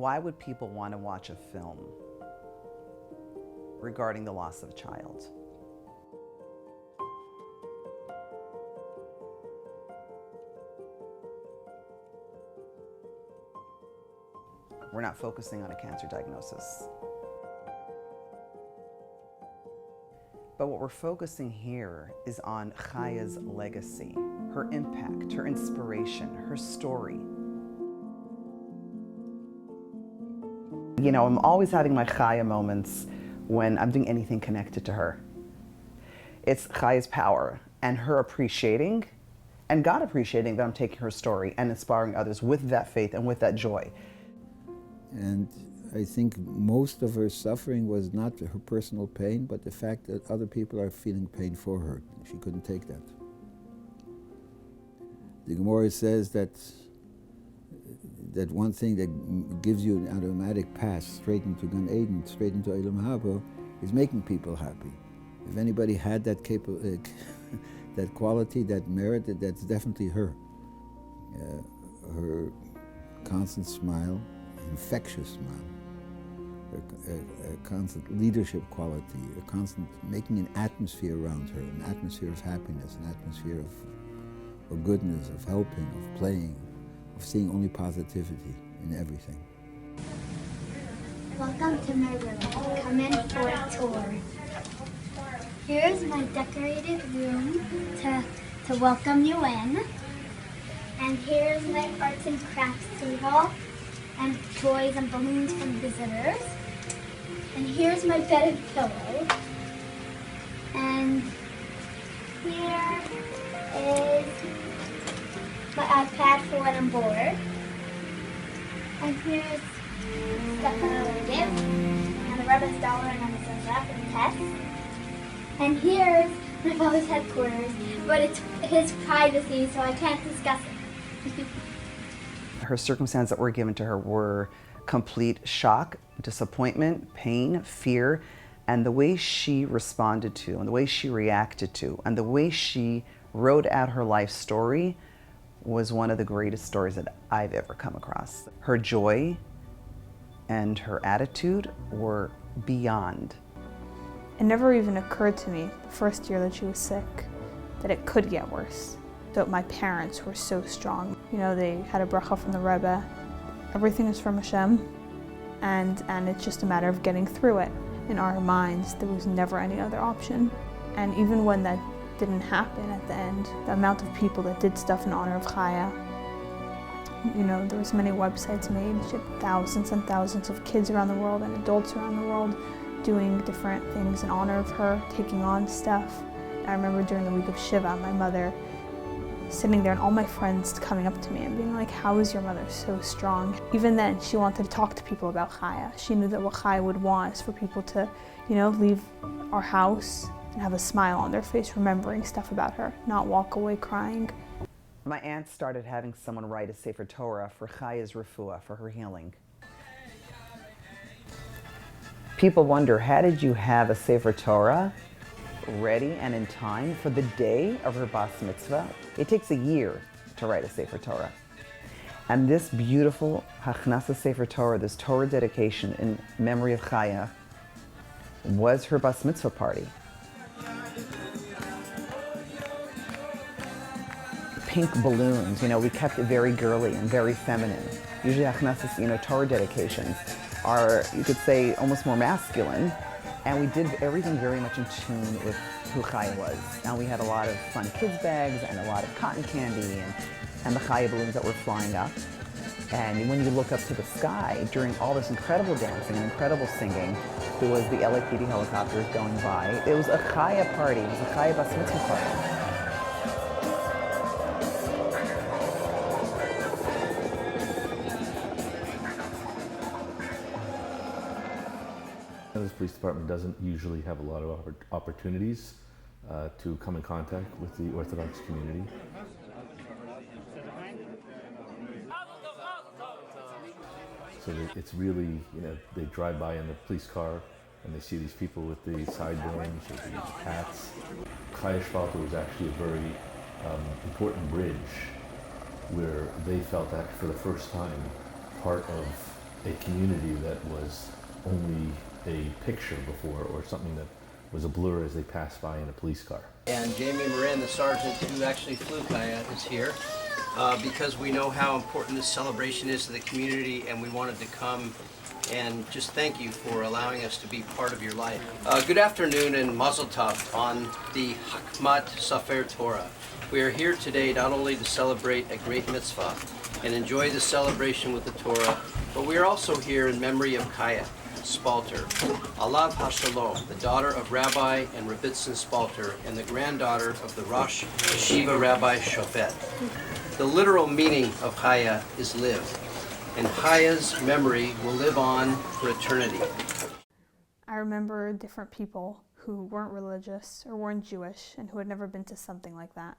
Why would people want to watch a film regarding the loss of a child? We're not focusing on a cancer diagnosis. But what we're focusing here is on Chaya's legacy, her impact, her inspiration, her story. You know, I'm always having my Chaya moments when I'm doing anything connected to her. It's Chaya's power and her appreciating, and God appreciating that I'm taking her story and inspiring others with that faith and with that joy. And I think most of her suffering was not her personal pain, but the fact that other people are feeling pain for her. She couldn't take that. The Gemara says that one thing that gives you an automatic pass straight into Gan Eden, straight into Olam Haba, is making people happy. If anybody had that that quality, that merit, that's definitely her. Her constant smile, infectious smile, a constant leadership quality, a constant making an atmosphere around her, an atmosphere of happiness, an atmosphere of goodness, of helping, of playing, of seeing only positivity in everything. Welcome to my room. Come in for a tour. Here's my decorated room to welcome you in. And here's my arts and crafts table and toys and balloons from visitors. And here's my bed and pillow. And here is my iPad for when I'm bored. And here's stuff that I would give. And the Rebbe's dollar and Amazon wrap and test. And here's my father's headquarters, but it's his privacy, so I can't discuss it. Her circumstances that were given to her were complete shock, disappointment, pain, fear, and the way she responded to, and the way she reacted to, and the way she wrote out her life story was one of the greatest stories that I've ever come across. Her joy and her attitude were beyond. It never even occurred to me the first year that she was sick that it could get worse. So my parents were so strong. You know, they had a bracha from the Rebbe. Everything is from Hashem, and it's just a matter of getting through it. In our minds, there was never any other option. And even when that didn't happen at the end, the amount of people that did stuff in honor of Chaya, you know, there was many websites made. She had thousands and thousands of kids around the world and adults around the world doing different things in honor of her, taking on stuff. I remember during the week of Shiva, my mother sitting there and all my friends coming up to me and being like, how is your mother so strong? Even then, she wanted to talk to people about Chaya. She knew that what Chaya would want is for people to, you know, leave our house and have a smile on their face, remembering stuff about her, not walk away crying. My aunt started having someone write a Sefer Torah for Chaya's refuah, for her healing. People wonder, how did you have a Sefer Torah ready and in time for the day of her bas mitzvah? It takes a year to write a Sefer Torah. And this beautiful Hachnasa Sefer Torah, this Torah dedication in memory of Chaya, was her bas mitzvah party. Pink balloons, you know, we kept it very girly and very feminine. Usually Hachnasas, you know, Torah dedications are, you could say, almost more masculine. And we did everything very much in tune with who Chaya was. And we had a lot of fun kids' bags and a lot of cotton candy and the Chaya balloons that were flying up. And when you look up to the sky during all this incredible dancing and incredible singing, there was the LAPD helicopters going by. It was a Chaya party. It was a Chaya bas mitzvah party. This police department doesn't usually have a lot of opportunities to come in contact with the Orthodox community. So it's really, you know, they drive by in the police car and they see these people with the sideburns or the hats. Chaya Spalter was actually a very important bridge where they felt that for the first time part of a community that was only a picture before, or something that was a blur as they passed by in a police car. And Jamie Moran, the sergeant who actually flew Chaya, is here because we know how important this celebration is to the community, and we wanted to come and just thank you for allowing us to be part of your life. Good afternoon and Mazel Tov on the Hakmat Sefer Torah. We are here today not only to celebrate a great mitzvah and enjoy the celebration with the Torah, but we are also here in memory of Chaya Spalter, Alav HaShalom, the daughter of Rabbi and Rebbitzin Spalter and the granddaughter of the Rosh Yeshiva Rabbi Shofet. The literal meaning of Chaya is live, and Chaya's memory will live on for eternity. I remember different people who weren't religious or weren't Jewish and who had never been to something like that.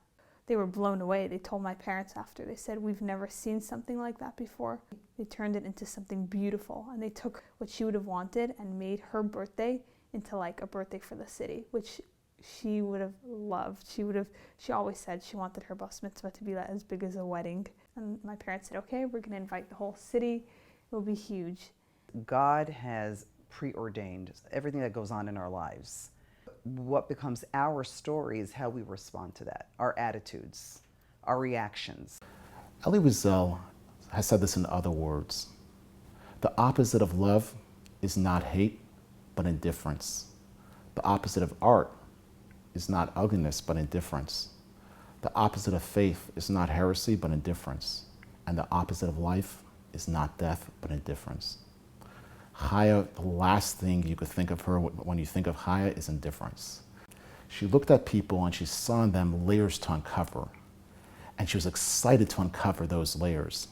They were blown away. They told my parents after. They said, "We've never seen something like that before." They turned it into something beautiful, and they took what she would have wanted and made her birthday into like a birthday for the city, which she would have loved. She always said she wanted her bas mitzvah to be as big as a wedding. And my parents said, "Okay, we're going to invite the whole city. It will be huge." God has preordained everything that goes on in our lives. What becomes our story is how we respond to that, our attitudes, our reactions. Elie Wiesel has said this in other words. The opposite of love is not hate, but indifference. The opposite of art is not ugliness, but indifference. The opposite of faith is not heresy, but indifference. And the opposite of life is not death, but indifference. Chaya, the last thing you could think of her when you think of Chaya is indifference. She looked at people and she saw in them layers to uncover. And she was excited to uncover those layers.